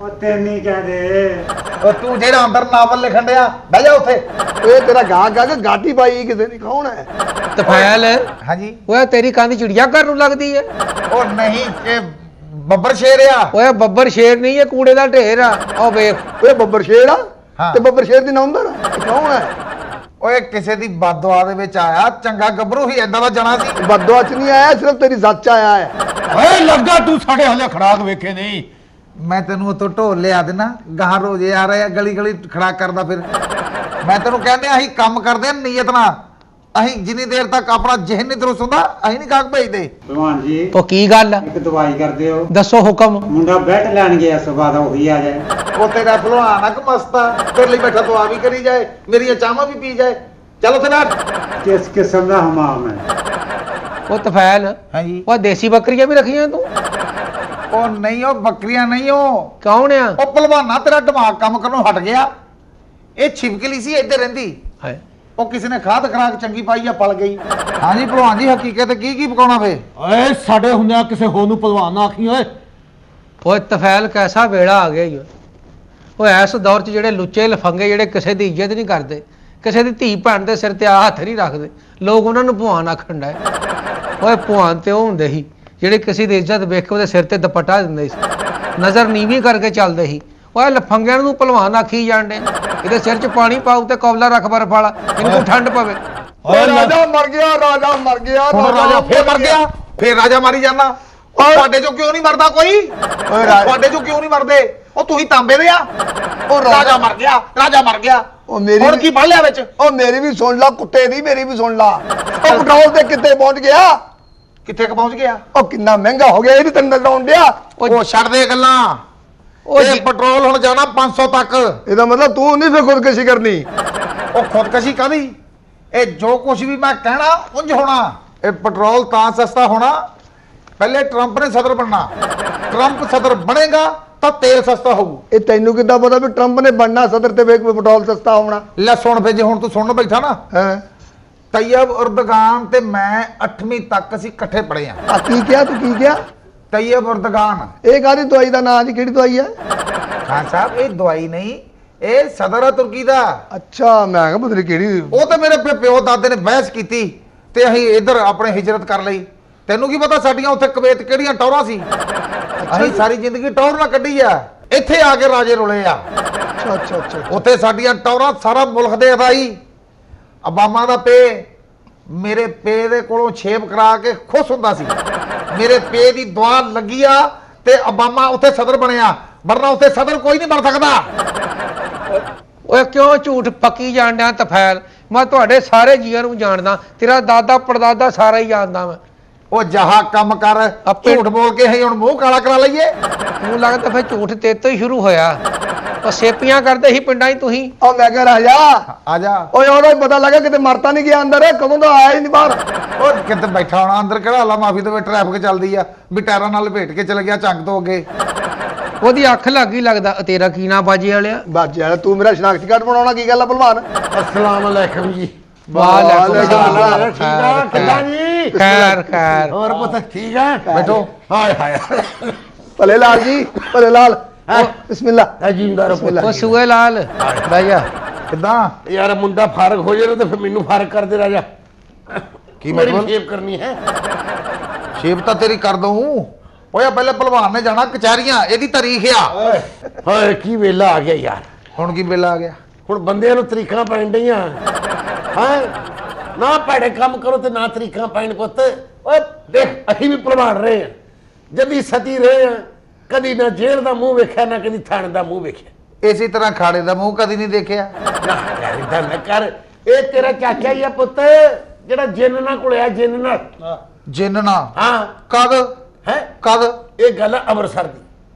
ਉਹ ਤੈਨੂੰ ਹੀ ਕਹਿ ਦੇ। ਉਹ ਤੂੰ ਜਿਹੜਾ ਅੰਦਰ ਨਾਵਲ ਲਿਖਣ ਡਿਆ ਬਹਿ ਜਾ ਉੱਥੇ। ਇਹ ਤੇਰਾ ਗਾ ਗਾ ਕੇ ਗਾਟੀ ਪਾਈ ਕਿਸੇ ਨੇ, ਕੌਣ ਹੈ? ਤਫੈਲ ਹਾਂਜੀ। ਓਏ ਤੇਰੀ ਕੰਧ ਚਿੜੀਆ ਘਰ ਨੂੰ ਲੱਗਦੀ ਹੈ। ਉਹ ਨਹੀਂ, ਇਹ ਬੱਬਰ ਸ਼ੇਰ ਆ। ਓਏ ਬੱਬਰ ਸ਼ੇਰ ਨਹੀਂ, ਇਹ ਕੂੜੇ ਦਾ ਢੇਰ ਆ। ਉਹ ਵੇਖ ਓਏ ਬੱਬਰ ਸ਼ੇਰ ਆ ਹਾਂ। ਤੇ ਬੱਬਰ ਸ਼ੇਰ ਦੀ ਨੌਂਦਰ ਇਹ ਕੌਣ ਹੈ? ਓਏ ਕਿਸੇ ਦੀ ਬਦਦੁਆ ਦੇ ਵਿੱਚ ਆਇਆ, ਚੰਗਾ ਗੱਭਰੂ ਹੀ ਏਦਾਂ ਦਾ ਜਣਾ ਸੀ। ਬਦਦੁਆ ਚ ਨਹੀਂ ਆਇਆ, ਸਿਰਫ ਤੇਰੀ ਜ਼ੱਚ ਚ ਆਇਆ ਹੈ। ਓਏ ਲੱਗਾ ਤੂੰ ਸਾਡੇ ਹਲੇ ਖੜਾਕ ਵੇਖੇ ਨਹੀਂ। ਮੈਂ ਤੈਨੂੰ ਉਤੋਂ ਢੋਲ ਲਿਆ ਦੇਣਾ, ਗਾਹਾਂ ਰੋਜੇ ਆ ਰਹੇ ਆ, ਗਲੀ ਗਲੀ ਖੜਾ ਕਰਦਾ ਫਿਰ। ਮੈਂ ਤੈਨੂੰ ਕਹਿੰਦੇ ਅਸੀਂ ਕੰਮ ਕਰਦੇ ਆ ਨੀਅਤ ਨਾਲ। ਅਸੀਂ ਜਿੰਨੀ ਦੇਰ ਤੱਕ ਆਪਣਾ ਜ਼ਿਹਨ ਨਹੀਂ ਦਰੁਸਤ ਹੁੰਦਾ ਅਸੀਂ ਨਹੀਂ ਗਾਹਕ ਭੇਜਦੇ। ਭਲਵਾਨ ਜੀ ਉਹ ਕੀ ਗੱਲ ਆ? ਇੱਕ ਦਵਾਈ ਕਰਦੇ ਹੋ। ਦੱਸੋ ਹੁਕਮ। ਮੁੰਡਾ ਬੈਠ ਲੈਣ ਗਿਆ ਸਵੇਰ ਦਾ ਉਹੀ ਆ ਜਾਏ। ਉਹ ਤੇਰਾ ਭਲਵਾਨ ਆ ਕਿ ਮਸਤਾ, ਤੇਰੇ ਲਈ ਬੈਠਾ ਦੁਆ ਵੀ ਕਰੀ ਜਾਏ, ਮੇਰੀਆਂ ਚਾਹਾਂ ਵੀ ਪੀ ਜਾਏ। ਚਲੋ ਤੇ ਨਾ। ਕਿਸ ਕਿਸਮ ਦਾ ਹਮਾਮ ਹੈ? ਉਹ ਤਫੈਲ ਹਾਂਜੀ। ਉਹ ਦੇਸੀ ਬੱਕਰੀਆਂ ਵੀ ਰੱਖੀਆਂ ਤੂੰ? ਉਹ ਨਹੀਂ, ਉਹ ਬੱਕਰੀਆਂ ਨਹੀਂ, ਉਹ ਕੌਣ ਆ? ਉਹ ਭਲਵਾਨਾ ਤੇਰਾ ਦਿਮਾਗ ਕੰਮ ਕਰਨੋਂ ਹਟ ਗਿਆ। ਇਹ ਛਿਪਕਲੀ ਸੀ ਇੱਧਰ ਰਹਿੰਦੀ, ਹਾਏ ਉਹ ਕਿਸੇ ਨੇ ਖਾਦ ਖਰਾਕ ਚੰਗੀ ਪਾਈ ਆ, ਪਲ ਗਈ। ਹਾਂਜੀ ਭਲਵਾਨ ਜੀ, ਹਕੀਕਤ ਕੀ ਕੀ ਪਕਾਉਣਾ ਫੇ? ਓਏ ਸਾਡੇ ਹੁੰਦਿਆਂ ਕਿਸੇ ਹੋਰ ਨੂੰ ਭਲਵਾਨ ਨਾ ਆਖੀ ਓਏ। ਓਏ ਤਫੈਲ ਕੈਸਾ ਵੇਲਾ ਆ ਗਿਆ ਈ ਓਏ। ਓਏ ਇਸ ਦੌਰ 'ਚ ਜਿਹੜੇ ਲੁੱਚੇ ਲਫੰਗੇ ਜਿਹੜੇ ਕਿਸੇ ਦੀ ਇੱਜ਼ਤ ਨਹੀਂ ਕਰਦੇ, ਕਿਸੇ ਦੀ ਧੀ ਭੈਣ ਦੇ ਸਿਰ ਤੇ ਆ ਹੱਥ ਨਹੀਂ ਰੱਖਦੇ, ਲੋਕ ਉਹਨਾਂ ਨੂੰ ਭਵਾਨ ਆਖਣ ਡਏ। ਓਏ ਭਵਾਨ ਤੇ ਉਹ ਹੁੰਦੇ ਸੀ ਜਿਹੜੇ ਕਿਸੇ ਦੀ ਇੱਜ਼ਤ ਵੇਖ ਕੇ ਉਹਦੇ ਸਿਰ ਤੇ ਦੁਪੱਟਾ ਦਿੰਦੇ ਸੀ, ਨਜ਼ਰ ਨੀਵੀਂ ਕਰਕੇ ਚੱਲਦੇ ਸੀ। ਓਏ ਲਫੰਗਿਆਂ ਨੂੰ ਭਲਵਾਨ ਆਖੀ ਜਾਂਦੇ, ਇਹਦੇ ਸਿਰ 'ਚ ਪਾਣੀ ਪਾਉ ਤੇ ਕੌਲਾ ਰੱਖ ਬਰਫ ਵਾਲਾ, ਇਹਨੂੰ ਠੰਡ ਪਵੇ। ਓਏ ਰਾਜਾ ਮਰ ਗਿਆ, ਰਾਜਾ ਮਰ ਗਿਆ। ਹੁਣ ਰਾਜਾ ਫੇਰ ਮਰ ਗਿਆ, ਫੇਰ ਰਾਜਾ ਮਾਰੀ ਜਾਂਦਾ। ਤੁਹਾਡੇ ਚੋਂ ਕਿਉਂ ਨਹੀਂ ਮਰਦਾ ਕੋਈ? ਤੁਹਾਡੇ ਚੋਂ ਕਿਉਂ ਨਹੀਂ ਮਰਦੇ? ਉਹ ਤੁਸੀਂ ਤਾਂਬੇ ਦੇ ਆ। ਉਹ ਰਾਜਾ ਮਰ ਗਿਆ, ਰਾਜਾ ਮਰ ਗਿਆ। ਉਹ ਮੇਰੀ ਹੁਣ ਕੀ ਪੜ ਲਿਆ ਵਿੱਚ? ਉਹ ਮੇਰੀ ਵੀ ਸੁਣ ਲਾ ਕੁੱਤੇ ਦੀ, ਮੇਰੀ ਵੀ ਸੁਣ ਲਾ। ਉਹ ਪੈਟਰੋਲ ਤੇ ਕਿੱਥੇ ਪਹੁੰਚ ਗਿਆ? ਕਿੱਥੇ ਕ ਪਹੁੰਚ ਗਿਆ? ਉਹ ਕਿੰਨਾ ਮਹਿੰਗਾ ਹੋ ਗਿਆ, ਇਹ ਵੀ ਤੈਨੂੰ ਨਜ਼ਰ ਆਉਣ ਡਿਆ? ਉਹ ਛੱਡ ਦੇ ਗੱਲਾਂ। ਉਹ ਇਹ ਪੈਟਰੋਲ ਹੁਣ ਜਾਣਾ 500 ਤੱਕ। ਇਹਦਾ ਮਤਲਬ ਤੂੰ ਨਹੀਂ ਫਿਰ ਖੁਦਕੁਸ਼ੀ ਕਰਨੀ? ਉਹ ਖੁਦਕਸ਼ੀ ਕਾਹਦੀ? ਇਹ ਜੋ ਕੁਝ ਵੀ ਮੈਂ ਕਹਿਣਾ ਉਂਝ ਹੋਣਾ। ਇਹ ਪੈਟਰੋਲ ਤਾਂ ਸਸਤਾ ਹੋਣਾ, ਪਹਿਲੇ ਟਰੰਪ ਨੇ ਸਦਰ ਬਣਨਾ। ਟਰੰਪ ਸਦਰ ਬਣੇਗਾ ਤਾਂ ਤੇਲ ਸਸਤਾ ਹੋਊ। ਇਹ ਤੈਨੂੰ ਕਿੱਦਾਂ ਪਤਾ ਵੀ ਟਰੰਪ ਨੇ ਬਣਨਾ ਸਦਰ ਤੇ ਵੇਖ ਪੈਟਰੋਲ ਸਸਤਾ ਹੋਣਾ? ਲੈ ਸੁਣ ਫੇ, ਜੇ ਹੁਣ ਤੂੰ ਸੁਣਨ ਬੈਠਾ ਨਾ, ਹੈ ਤੈਯਬ ਉਰਦਗਾਨ ਤੇ ਮੈਂ 8ਵੀਂ ਤੱਕ ਅਸੀਂ ਇਕੱਠੇ ਪੜ੍ਹੇ ਆ। ਆ ਕੀ ਕਿਹਾ ਤੂੰ, ਕੀ ਕਿਹਾ? ਤੈਯਬ ਉਰਦਗਾਨ। ਇਹ ਕਾਹਦੀ ਦਵਾਈ ਦਾ ਨਾਂ ਜੀ, ਕਿਹੜੀ ਦਵਾਈ ਹੈ? ਖਾਨ ਸਾਹਿਬ ਇਹ ਦਵਾਈ ਨਹੀਂ, ਇਹ ਸਦਰ ਆ ਤੁਰਕੀ ਦਾ। ਅੱਛਾ, ਮੈਂ ਕਿਹਾ ਪਤਾ ਨੀ ਕਿਹੜੀ। ਉਹ ਤੇ ਮੇਰੇ ਪਿਓ ਦਾਦੇ ਨੇ ਬਹਿਸ ਕੀਤੀ ਤੇ ਅਸੀਂ ਇੱਧਰ ਆਪਣੇ ਹਿਜਰਤ ਕਰ ਲਈ। ਤੈਨੂੰ ਕੀ ਪਤਾ ਸਾਡੀਆਂ ਉੱਥੇ ਕੁਵੈਤ ਕਿਹੜੀਆਂ ਟੌਰਾਂ ਸੀ? ਅਸੀਂ ਸਾਰੀ ਜ਼ਿੰਦਗੀ ਟੌਰ ਨਾਲ ਕੱਢੀ ਆ, ਇੱਥੇ ਆ ਕੇ ਰਾਜੇ ਰੁਲੇ ਆ। ਅੱਛਾ ਅੱਛਾ ਅੱਛਾ। ਉੱਥੇ ਸਾਡੀਆਂ ਟੌਰਾਂ ਸਾਰਾ ਮੁਲਕ ਦੇ ਅਦਾਈ। ਅਬਾਮਾ ਦਾ ਪੇ ਮੇਰੇ ਪੇ ਦੇ ਕੋਲੋਂ ਛੇਪ ਕਰਾ ਕੇ ਖੁਸ਼ ਹੁੰਦਾ ਸੀ। ਮੇਰੇ ਪੇ ਦੀ ਦੁਆ ਲੱਗੀ ਆ ਤੇ ਅਬਾਮਾ ਉੱਥੇ ਸਦਰ ਬਣਿਆ, ਵਰਨਾ ਉੱਥੇ ਸਦਰ ਕੋਈ ਨਹੀਂ ਬਣ ਸਕਦਾ। ਓਏ ਕਿਉਂ ਝੂਠ ਪੱਕੀ ਜਾਣਦਾ ਤਫੈਲ? ਮੈਂ ਤੁਹਾਡੇ ਸਾਰੇ ਜੀਆਂ ਨੂੰ ਜਾਣਦਾ, ਤੇਰਾ ਦਾਦਾ ਪੜਦਾਦਾ ਸਾਰਾ ਹੀ ਜਾਣਦਾ ਮੈਂ। ਉਹ ਜਹਾ ਕੰਮ ਕਰ, ਝੂਠ ਬੋਲ ਕੇ ਅਸੀਂ ਹੁਣ ਮੂੰਹ ਕਾਲਾ ਕਰਾ ਲਈਏ। ਤੂੰ ਲੱਗਦਾ ਫਿਰ ਝੂਠ ਤੇਰੇ ਤੋਂ ਹੀ ਸ਼ੁਰੂ ਹੋਇਆ। ਉਹ ਸੇਪੀਆਂ ਕਰਦੇ ਸੀ ਪਿੰਡਾਂ 'ਚ ਤੁਸੀਂ। ਉਹ ਮੈਂ ਕਿਹਾ ਰਾਜਾ, ਆ ਜਾ। ਓਏ ਉਹਦਾ ਹੀ ਪਤਾ ਲੱਗਾ ਕਿਤੇ ਮਰਤਾ ਨਹੀਂ ਗਿਆ ਅੰਦਰ, ਕਦੋਂ ਦਾ ਆਇਆ ਹੀ ਨਹੀਂ ਬਾਹਰ। ਉਹ ਕਿਤੇ ਬੈਠਾ ਹੋਣਾ ਅੰਦਰ, ਕਿਹੜਾ ਹਾਲਾ ਮਾਫੀ ਤੋਂ ਟ੍ਰੈਫਿਕ ਚੱਲਦੀ ਆ ਵੀ ਟਾਇਰਾਂ ਨਾਲ ਲਪੇਟ ਕੇ ਚਲ ਗਿਆ ਝੰਗ ਤੋਂ ਅੱਗੇ। ਉਹਦੀ ਅੱਖ ਲੱਗ ਹੀ ਲੱਗਦਾ। ਤੇਰਾ ਕੀ ਨਾਂ ਬਾਜੇ ਵਾਲਿਆ? ਬਾਜੀ ਯਾਰ, ਤੂੰ ਮੇਰਾ ਸ਼ਨਾਖਤੀ ਕਾਰਡ ਬਣਾਉਣਾ, ਕੀ ਗੱਲ ਆ ਭਲਵਾਨ? अस्सलाम वालेकुम जी। ਵਾਲੇਕੁਮ ठीक है किदा जी? ਖੈਰ ਖੈਰ। और पता ठीक है? बैठो। हाय हाय ਭਲੇ ਲਾਲ ਜੀ, ਭਲੇ ਲਾਲ। ਬਿਸਮਿਲ੍ਲਾ। अजीमदार ਉਹ ਸੂਏ ਲਾਲ ਬਹਿ ਜਾ। ਕਿੱਦਾਂ? यार मुंडा फारग हो जाए तो फिर मैनू फारग कर दे राजा की मेरी मतलब? शेव करनी है। ਸ਼ੇਪ ਤਾਂ ਤੇਰੀ ਕਰ ਦਊਂ। ਓਏ ਪਹਿਲੇ ਭਲਵਾਨ ਨੇ ਜਾਣਾ ਕਚਹਿਰੀਆਂ, ਇਹਦੀ ਤਾਰੀਖ ਆ। हाय की वेला आ गया यार। ਹੁਣ ਕੀ ਬਿੱਲ ਆ ਗਿਆ? ਹੁਣ ਬੰਦਿਆਂ ਨੂੰ ਤਰੀਕਾਂ ਪੈਣ ਡਈਆਂ। ਹਾਂ ਨਾ ਭੈੜੇ ਕੰਮ ਕਰੋ ਤੇ ਨਾ ਤਰੀਕਾਂ ਪੈਣ ਪੁੱਤ। ਓਏ ਦੇਖ, ਅਸੀਂ ਵੀ ਭਲਵਾਨ ਰਹੇ ਆ, ਜਦੀ ਸਤੀ ਰਹੇ ਆ, ਕਦੀ ਨਾ ਜੇਲ੍ਹ ਦਾ ਮੂੰਹ ਵੇਖਿਆ ਨਾ ਕਦੀ ਥਾਣੇ ਦਾ ਮੂੰਹ ਵੇਖਿਆ। ਇਸੇ ਤਰ੍ਹਾਂ ਖਾੜੇ ਦਾ ਮੂੰਹ ਕਦੀ ਨਹੀਂ ਦੇਖਿਆ। ਨਾ ਯਾਰ ਏਦਾਂ ਨਾ ਕਰ, ਇਹ ਤੇਰਾ ਚਾਚਾ ਹੀ ਆ ਪੁੱਤ, ਜਿਹੜਾ ਜਿੰਨ ਨਾਲ ਕੋਲਿਆ, ਜਿੰਨ ਨਾਲ। ਜਿੰਨਣਾ? ਹਾਂ। ਕਦ ਹੈ ਕਦ? ਇਹ ਗੱਲ ਆ ਅੰਮ੍ਰਿਤਸਰ ਦੀ।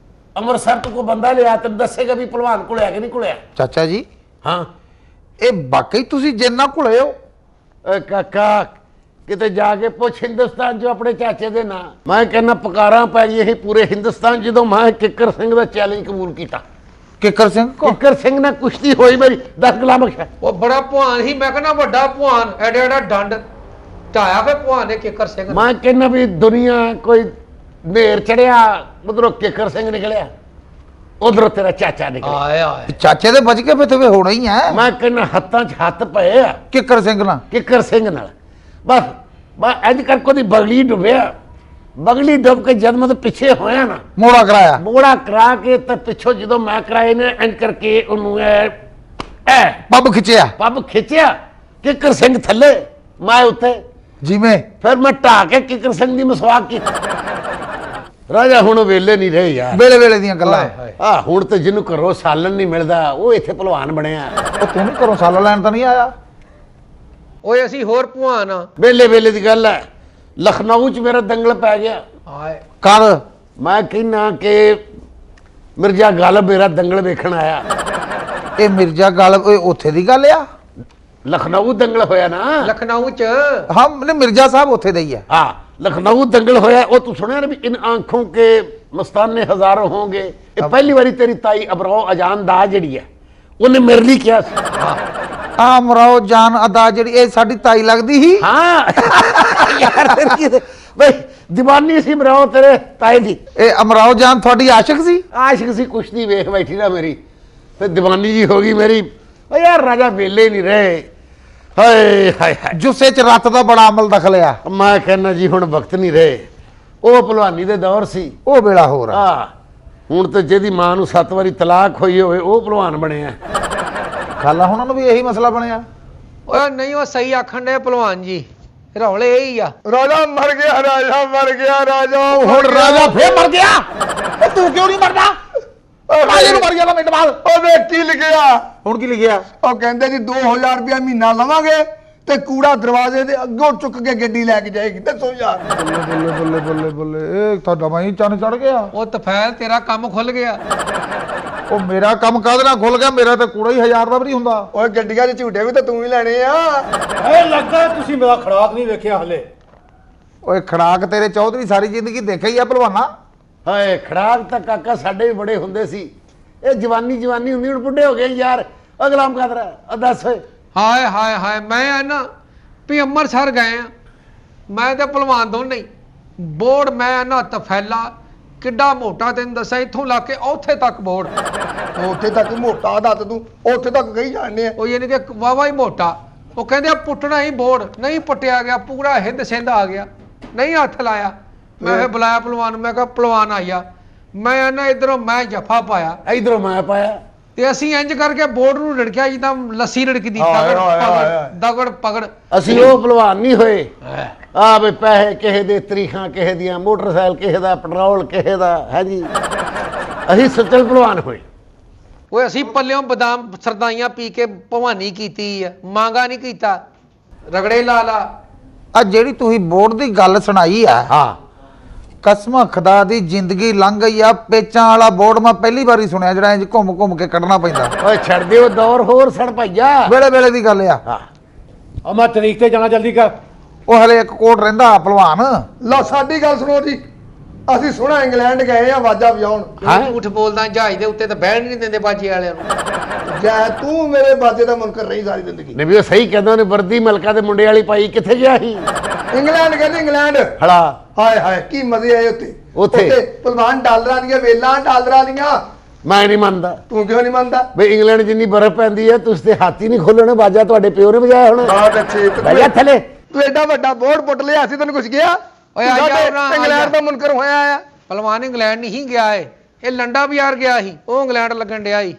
ਅੰਮ੍ਰਿਤਸਰ ਤੋਂ ਕੋਈ ਬੰਦਾ ਲਿਆ ਤੈਨੂੰ ਦੱਸੇਗਾ ਵੀ ਭਲਵਾਨ ਕੋਲਿਆ ਕਿ ਨਹੀਂ ਕੋਲਿਆ। ਚਾਚਾ ਜੀ, ਹਾਂ ਇਹ ਵਾਕਈ ਤੁਸੀਂ ਜਿੰਨਾ ਘੁਲੇ ਹੋ? ਓਏ ਕਾਕਾ ਕਿਤੇ ਜਾ ਕੇ ਪੁੱਛ ਹਿੰਦੁਸਤਾਨ 'ਚ ਆਪਣੇ ਚਾਚੇ ਦੇ ਨਾਂ। ਮੈਂ ਕਹਿੰਦਾ ਪੁਕਾਰਾਂ ਪੈ ਗਈ ਇਹ ਪੂਰੇ ਹਿੰਦੁਸਤਾਨ ਜਦੋਂ ਮੈਂ ਕਿੱਕਰ ਸਿੰਘ ਦਾ ਚੈਲੰਜ ਕਬੂਲ ਕੀਤਾ। ਕਿੱਕਰ ਸਿੰਘ ਕੋ? ਕਿੱਕਰ ਸਿੰਘ ਨਾਲ ਕੁਸ਼ਤੀ ਹੋਈ ਮੇਰੀ 10 ਗੁਲਾਮ ਬਖਸ਼ਾ। ਉਹ ਬੜਾ ਭਵਾਨ ਸੀ, ਮੈਂ ਕਹਿੰਦਾ ਵੱਡਾ ਭਵਾਨ, ਐਡਾ ਐਡਾ ਡੰਡ ਢਾਇਆ ਫੇ ਭਵਾਨ ਨੇ ਕਿੱਕਰ ਸਿੰਘ ਨੇ। ਮੈਂ ਕਹਿੰਦਾ ਵੀ ਦੁਨੀਆ ਕੋਈ ਨੇਰ ਚੜਿਆ, ਉਧਰੋਂ ਕਿੱਕਰ ਸਿੰਘ ਨਿਕਲਿਆ, ਉਧਰੋਂ ਤੇਰਾ ਚਾਚਾ ਨਿਕਲਿਆ। ਆਏ ਆਏ ਚਾਚੇ ਦੇ ਬਚ ਕੇ ਫਿਰ ਤੇ ਹੋਣਾ ਹੀ ਹੈ। ਮੈਂ ਕਹਿੰਦਾ ਹੱਥਾਂ 'ਚ ਹੱਥ ਪਏ ਆ ਕਿੱਕਰ ਸਿੰਘ ਨਾਲ? ਕਿੱਕਰ ਸਿੰਘ ਨਾਲ। ਬਸ ਇੰਜ ਕਰਕੇ ਉਹਦੀ ਬਗਲੀ ਡੁੱਬਿਆ। ਬਗਲੀ ਡੁੱਬ ਕੇ ਜਦ ਮੈਂ ਪਿੱਛੇ ਹੋਇਆ ਨਾ, ਮੋੜਾ ਕਰਾਇਆ? ਮੋੜਾ ਕਰਾ ਕੇ ਤੇ ਪਿੱਛੋਂ ਜਦੋਂ ਮੈਂ ਕਰਾਏ ਨੇ ਇੰਜ ਕਰਕੇ ਉਹਨੂੰ ਐ ਪੱਬ ਖਿੱਚਿਆ? ਪੱਬ ਖਿੱਚਿਆ, ਕਿੱਕਰ ਸਿੰਘ ਥੱਲੇ, ਮੈਂ ਉੱਤੇ। ਜਿਵੇਂ ਫਿਰ ਮੈਂ ਢਾ ਕੇ ਕਿੱਕਰ ਸਿੰਘ ਦੀ ਮਸਵਾਕ ਕੀਤੀ। ਰਾਜਾ ਹੁਣ ਵੇਲੇ ਨਹੀਂ ਰਹੇ ਯਾਰ। ਵੇਲੇ ਵੇਲੇ ਦੀਆਂ ਗੱਲਾਂ। ਹਾਏ ਹਾਏ। ਆ ਹੁਣ ਤੇ ਜਿਹਨੂੰ ਘਰੋਂ ਸਾਲਨ ਨਹੀਂ ਮਿਲਦਾ ਉਹ ਇੱਥੇ ਭਲਵਾਨ ਬਣਿਆ। ਉਹ ਤੂੰ ਵੀ ਘਰੋਂ ਸਾਲਾ ਲੈਣ ਤਾਂ ਨਹੀਂ ਆਇਆ? ਓਏ ਅਸੀਂ ਹੋਰ ਭਵਾਨ ਆ। ਵੇਲੇ ਵੇਲੇ ਦੀ ਗੱਲ ਹੈ। ਲਖਨਊ 'ਚ ਮੇਰਾ ਦੰਗਲ ਪੈ ਗਿਆ। ਆਏ ਕਦ? ਮੈਂ ਕਹਿੰਦਾ ਕਿ ਮਿਰਜ਼ਾ ਗਾਲਬ ਮੇਰਾ ਦੰਗਲ ਵੇਖਣ ਆਇਆ। ਇਹ ਮਿਰਜ਼ਾ ਗਾਲਬ ਉੱਥੇ ਦੀ ਗੱਲ ਆ? ਲਖਨਊ ਦੰਗਲ ਹੋਇਆ ਨਾ। ਲਖਨਊ ਚ ਹਾਂ ਨਹੀਂ, ਮਿਰਜ਼ਾ ਸਾਹਿਬ ਉੱਥੇ ਦਾ ਹੀ ਹੈ। हाँ लखनऊ दंगल होया। वो तू सुना ना भी इन आंखों के मस्ताने हजारों होंगे। ये पहली बारी तेरी ताई अबराओ अजान दा जड़ी है उन्हें मेरे लिए किया। ਆ ਮਰਾਓ ਜਾਨ ਅਦਾ ਜਿਹੜੀ ਇਹ ਸਾਡੀ ਤਾਈ ਲੱਗਦੀ ਸੀ। हाँ यार तेरी भाई दीवानी सी मराओ तेरे ताई दी। ਇਹ ਅਮਰਾਓ ਜਾਨ ਤੁਹਾਡੀ ਆਸ਼ਿਕ ਸੀ? आशिक सी कुश्ती वेख बैठी ना मेरी तो दीवानी जी होगी मेरी। ओ यार राजा वेले नहीं रहे। हाय हाय हाय ਜੁੱਸੇ ਚ ਰੱਤ ਦਾ ਬੜਾ ਅਮਲ ਦਖਲ ਆ। मैं कहना जी हुण वक्त नहीं रहे। ਉਹ ਭਲਵਾਨੀ ਦੇ ਦੌਰ ਸੀ। ਉਹ ਵੇਲਾ ਹੋਰ ਆ। ਆ ਹੁਣ ਤੇ ਜਿਹਦੀ ਮਾਂ ਨੂੰ 7 ਵਾਰੀ ਤਲਾਕ ਹੋਈ ਹੋਵੇ ਉਹ ਭਲਵਾਨ ਬਣਿਆ। ਖਾਲਾ ਹੁਣਾਂ ਨੂੰ ਵੀ ਇਹੀ ਮਸਲਾ ਬਣਿਆ। ਓਏ ਨਹੀਂ, ਉਹ ਸਹੀ ਆਖਣ ਦੇ ਭਲਵਾਨ ਜੀ, ਰੌਲੇ ਇਹ ਹੀ ਆ। ਰਾਜਾ ਮਰ ਗਿਆ, ਰਾਜਾ ਮਰ ਗਿਆ, ਰਾਜਾ ਹੁਣ ਰਾਜਾ ਫੇਰ ਮਰ ਗਿਆ। ਤੂੰ ਕਿਉਂ ਨਹੀਂ ਮਰਦਾ? ਰਾਜੇ ਨੂੰ ਮਰ ਗਿਆ ਤਾਂ ਮਿੰਟ ਬਾਅਦ। ਉਹਦੇ ਕੀ ਲਿਖਿਆ? ਹੁਣ ਕੀ ਲਿਖਿਆ? ਉਹ ਕਹਿੰਦੇ ਜੀ 2000 ਰੁਪਇਆ ਮਹੀਨਾ ਲਵਾਂਗੇ ਤੇ ਕੂੜਾ ਦਰਵਾਜ਼ੇ ਦੇ ਅੱਗੋਂ ਚੁੱਕ ਕੇ ਗੱਡੀ ਲੈ ਕੇ ਜਾਏਗੀ। ਦੱਸੋ ਯਾਰ। ਬੱਲੇ ਬੱਲੇ ਬੱਲੇ ਬੱਲੇ, ਇਹ ਤੁਹਾਡਾ ਮਾਈ ਚੰਨ ਚੜ ਗਿਆ। ਉਹ ਤਫੈਲ ਤੇਰਾ ਕੰਮ ਖੁੱਲ ਗਿਆ। ਉਹ ਮੇਰਾ ਕੰਮ ਕਾਹਦੇ ਨਾਲ ਖੁੱਲ ਗਿਆ? ਮੇਰਾ ਤਾਂ ਕੂੜਾ ਹੀ 1000 ਦਾ ਵੀ ਨਹੀਂ ਹੁੰਦਾ। ਓਏ ਗੱਡੀਆਂ 'ਚ ਝੂਟੇ ਵੀ ਤਾਂ ਤੂੰ ਹੀ ਲੈਣੇ ਆ। ਇਹ ਲੱਗਦਾ ਤੁਸੀਂ ਮੇਰਾ ਖੜਾਕ ਨਹੀਂ ਵੇਖਿਆ ਹਲੇ। ਓਏ ਖੜਾਕ ਤੇਰੇ ਚੌਧਰੀ ਸਾਰੀ ਜ਼ਿੰਦਗੀ ਦੇਖਿਆ ਹੀ ਆ ਭਲਵਾਨਾ। ਹਾਏ ਖੜਾਕ ਤਾਂ ਕਾਕਾ ਸਾਡੇ ਵੀ ਬੜੇ ਹੁੰਦੇ ਸੀ। ਇਹ ਜਵਾਨੀ ਜਵਾਨੀ ਹੁੰਦੀ, ਹੁਣ ਬੁੱਢੇ ਹੋ ਗਏ ਯਾਰ। ਅਗਲਾਮ ਕਾਦਰਾ ਦੱਸ ਓਏ। ਹਾਏ ਹਾਏ ਹਾਏ, ਮੈਂ ਆ ਨਾ ਵੀ ਅੰਮ੍ਰਿਤਸਰ ਗਏ ਆ, ਮੈਂ ਤੇ ਭਲਵਾਨ ਦੋਨੇ ਹੀ। ਬੋਰਡ ਮੈਂ ਨਾ ਤਫੈਲਾ ਕਿੱਡਾ ਮੋਟਾ, ਤੈਨੂੰ ਦੱਸਾਂ ਇੱਥੋਂ ਲਾ ਕੇ ਉੱਥੇ ਤੱਕ ਬੋਰਡ। ਉੱਥੇ ਤੱਕ ਮੋਟਾ ਦੱਤ ਤੂੰ, ਉੱਥੇ ਤੱਕ ਗਈ ਜਾਂਦੇ ਆ। ਉਹ ਯਾਨੀ ਕਿ ਵਾਵਾ ਹੀ ਮੋਟਾ। ਉਹ ਕਹਿੰਦੇ ਆ ਪੁੱਟਣਾ ਹੀ ਬੋਰਡ, ਨਹੀਂ ਪੁੱਟਿਆ ਗਿਆ, ਪੂਰਾ ਹਿੰਦ ਸਿੰਧ ਆ ਗਿਆ, ਨਹੀਂ ਹੱਥ ਲਾਇਆ। ਮੈਂ ਫਿਰ ਬੁਲਾਇਆ ਭਲਵਾਨ, ਮੈਂ ਕਿਹਾ ਭਲਵਾਨ ਆਇਆ, ਮੈਂ ਨਾ ਇਧਰੋਂ ਮੈਂ ਜੱਫਾ ਪਾਇਆ ਇਧਰੋਂ ਮੈਂ ਪਾਇਆ ਤੇ ਅਸੀਂ ਇੰਜ ਕਰਕੇ ਬੋਰਡ ਨੂੰ ਰਿੜਕਿਆ ਜਿੱਦਾਂ ਲੱਸੀ ਰਿੜਕਦੀ। ਹਾਏ ਹਾਏ ਹਾਏ। ਦਗੜ ਪਗੜ। ਅਸੀਂ ਉਹ ਭਲਵਾਨ ਨਹੀਂ ਹੋਏ। ਆ ਵੀ ਪੈਸੇ ਕਿਸੇ ਦੇ, ਤਰੀਖਾਂ ਕਿਸੇ ਦੀਆਂ, ਮੋਟਰਸਾਈਕਲ ਕਿਸੇ ਦਾ, ਪੈਟਰੋਲ ਕਿਸੇ ਦਾ ਹੈ ਜੀ। ਅਸੀਂ ਸੱਚੇ ਭਲਵਾਨ ਹੋਏ। ਓਏ ਅਸੀਂ ਪੱਲਿਓਂ ਬਦਾਮ ਸਰਦਾਈਆਂ ਪੀ ਕੇ ਭਵਾਨੀ ਕੀਤੀ ਆ, ਮਾਂਗਾ ਨਹੀਂ ਕੀਤਾ। ਰਗੜੇ ਲਾ ਲਾ। ਆ ਜਿਹੜੀ ਤੁਸੀਂ ਬੋਰਡ ਦੀ ਗੱਲ ਸੁਣਾਈ ਆ, ਹਾਂ ਕਸਮ ਖੁਦਾ ਦੀ ਜ਼ਿੰਦਗੀ ਲੰਘ ਗਈ ਆ। ਪੇਚਾਂ ਵਾਲਾ ਬੋਰਡ ਮੈਂ ਪਹਿਲੀ ਵਾਰੀ ਸੁਣਿਆ ਜਿਹੜਾ ਇੰਜ ਘੁੰਮ ਘੁੰਮ ਕੇ ਕੱਢਣਾ ਪੈਂਦਾ। ਓਏ ਛੱਡ ਦਿਓ ਦੌਰ, ਹੋਰ ਸੜ ਭਈਆ। ਵੇਲੇ ਵੇਲੇ ਦੀ ਗੱਲ ਆ। ਹਾਂ ਆ ਮੈਂ ਤਰੀਕ ਤੇ ਜਾਣਾ, ਜਲਦੀ ਕਰ। ਉਹ ਹਲੇ ਇੱਕ ਕੋਟ ਰਹਿੰਦਾ ਭਲਵਾਨ। ਲਓ ਸਾਡੀ ਗੱਲ ਸੁਣੋ ਜੀ। ਅਸੀਂ ਸੁਣਾ ਇੰਗਲੈਂਡ ਗਏ ਆ ਵਾਜਾ ਵਜਾਉਣ। ਝੂਠ ਬੋਲਦਾ, ਜਹਾਜ਼ ਦੇ ਉੱਤੇ ਤਾਂ ਬਹਿਣ ਨਹੀਂ ਦਿੰਦੇ ਬਾਜੀ ਵਾਲਿਆਂ ਨੂੰ। ਜੈ ਤੂੰ ਮੇਰੇ ਬਾਜੇ ਦਾ ਮੁਨਕਰ ਰਹੀ ਸਾਰੀ ਜ਼ਿੰਦਗੀ। ਨਹੀਂ ਵੀ ਉਹ ਸਹੀ ਕਹਿੰਦਾ, ਉਹਨੇ ਵਰਦੀ ਮਲਕਾ ਦੇ ਮੁੰਡੇ ਵਾਲੀ ਪਾਈ। ਕਿੱਥੇ ਗਿਆ ਸੀ? ਇੰਗਲੈਂਡ ਕਹਿੰਦੇ ਇੰਗਲੈਂਡ। ਹਲਾ ਹਾਏ ਹਾਏ ਕੀ ਮਜ਼ੇ ਆਏ ਉੱਥੇ। ਉੱਥੇ? ਭਲਵਾਨ ਡਾਲਰਾਂ ਦੀਆਂ ਵੇਲਾਂ, ਡਾਲਰਾਂ ਦੀਆਂ। ਮੈਂ ਨਹੀਂ ਮੰਨਦਾ ਤੂੰ ਕਿਉਂ ਨਹੀਂ ਮੰਨਦਾ? ਬਈ ਇੰਗਲੈਂਡ ਜਿੰਨੀ ਬਰਫ਼ ਪੈਂਦੀ ਹੈ ਤੁਸੀਂ ਤੇ ਹੱਥ ਹੀ ਨਹੀਂ ਖੋਲਣੇ। ਬਾਜਾ ਤੁਹਾਡੇ ਪਿਓ ਨੇ ਵਜਾਇਆ ਹੁਣ। ਬਹੁਤ ਅੱਛੇ। ਬਈਆ ਥੱਲੇ। ਤੂੰ ਐਡਾ ਵੱਡਾ ਬੋਰਡ ਪੁੱਟ ਲਿਆ, ਅਸੀਂ ਤੈਨੂੰ ਕੁਝ ਗਿਆ? ਓਏ ਆ ਜਾ ਉਰਾਂ, ਆ ਜਾ। ਇੰਗਲੈਂਡ ਦਾ ਮੁਨਕਰ ਹੋਇਆ ਆ। ਭਲਵਾਨ ਇੰਗਲੈਂਡ ਨਹੀਂ ਗਿਆ ਏ, ਇਹ ਲੰਡਾ ਬਾਜ਼ਾਰ ਗਿਆ ਸੀ, ਉਹ ਇੰਗਲੈਂਡ ਲੱਗਣ ਡਿਆ ਸੀ।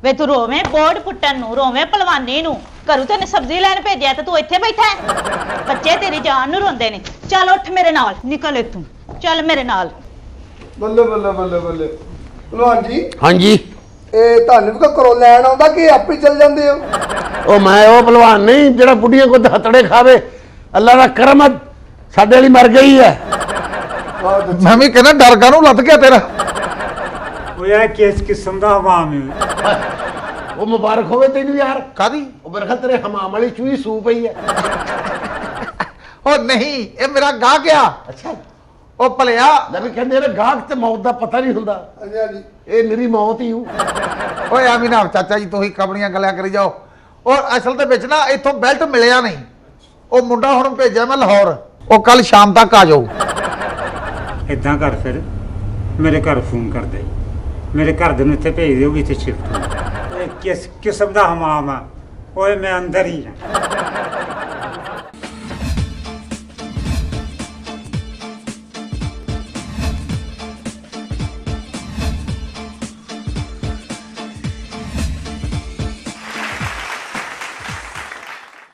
ਵੇ ਤੂੰ ਰੋਵੇਂ ਬੋਰਡ ਪੁੱਟਣ ਨੂੰ, ਰੋਵੇਂ ਭਲਵਾਨੀ ਨੂੰ। ਘਰੋਂ ਤੈਨੂੰ ਸਬਜ਼ੀ ਲੈਣ ਭੇਜਿਆ ਤੇ ਤੂੰ ਇੱਥੇ ਬੈਠਾ ਹੈ। ਬੱਚੇ ਤੇਰੀ ਜਾਨ ਨੂੰ ਰੋਂਦੇ ਨੇ। ਚੱਲ ਉੱਠ ਮੇਰੇ ਨਾਲ, ਨਿਕਲ ਇੱਥੋਂ, ਚੱਲ ਮੇਰੇ ਨਾਲ। ਬੱਲੇ ਬੱਲੇ ਬੱਲੇ ਬੱਲੇ। ਭਲਵਾਨ ਜੀ ਹਾਂਜੀ ਇਹ ਤੁਹਾਨੂੰ ਵੀ ਘਰੋਂ ਲੈਣ ਆਉਂਦਾ ਕਿ ਆਪੇ ਚੱਲ ਜਾਂਦੇ ਹੋ? ਉਹ ਮੈਂ ਉਹ ਭਲਵਾਨ ਨਹੀਂ ਜਿਹੜਾ ਬੁੱਢੀਆਂ ਕੋ ਹੱਥੜੇ ਖਾਵੇ। ਅੱਲਾ ਦਾ ਕਰਮ ਆ, ਸਾਡੇ ਵਾਲੀ ਮਰ ਗਈ ਹੈ। ਮੈਂ ਵੀ ਕਹਿੰਦਾ ਡਰ ਕਾਹਨੂੰ ਲੱਤ ਗਿਆ ਤੇਰਾ। ਉਹ ਇਹ ਕਿਸ ਕਿਸਮ ਦਾ ਹਵਾਮ ਹੈ। ਉਹ ਮੁਬਾਰਕ ਹੋਵੇ ਤੈਨੂੰ ਯਾਰ। ਕਾਦੀ? ਉਹ ਮੇਰੇ ਖਿਆਲ ਤੇਰੇ ਹਮਾਮ ਵਾਲੀ ਚੂਹੀ ਸੂ ਪਈ ਹੈ। ਉਹ ਨਹੀਂ, ਇਹ ਮੇਰਾ ਗਾਹਕ ਆ। ਅੱਛਾ, ਉਹ ਭਲਿਆ, ਲੈ ਵੀ ਕਹਿੰਦੇ ਨੇ ਗਾਹਕ ਤੇ ਮੌਤ ਦਾ ਪਤਾ ਨਹੀਂ ਹੁੰਦਾ। ਇਹ ਮੇਰੀ ਮੌਤ ਹੀ ਹੂੰ। ਓਏ ਐਵੇਂ ਨਾ ਚਾਚਾ ਜੀ ਤੁਸੀਂ ਕਬੜੀਆਂ ਗੱਲਾਂ ਕਰੀ ਜਾਓ। ਔਰ ਅਸਲ ਦੇ ਵਿੱਚ ਨਾ ਇੱਥੋਂ ਬੈਲਟ ਮਿਲਿਆ ਨਹੀਂ। ਉਹ ਮੁੰਡਾ ਹੁਣ ਭੇਜਿਆ ਮੈਂ ਲਾਹੌਰ, ਉਹ ਕੱਲ ਸ਼ਾਮ ਤੱਕ ਆ ਜਾਊ। ਇਦਾਂ ਕਰ ਫਿਰ ਮੇਰੇ ਘਰ ਫੋਨ ਕਰ ਦੇ, ਮੇਰੇ ਘਰ ਦੇ ਨੂੰ ਇੱਥੇ ਭੇਜ ਦਿਓ ਵੀ ਇੱਥੇ ਸ਼ਿਫਟ ਹੋ। ਇਹ ਕਿਸ ਕਿਸਮ ਦਾ ਹਮਾਮ ਆ? ਓਏ ਮੈਂ ਅੰਦਰ ਹੀ ਆ।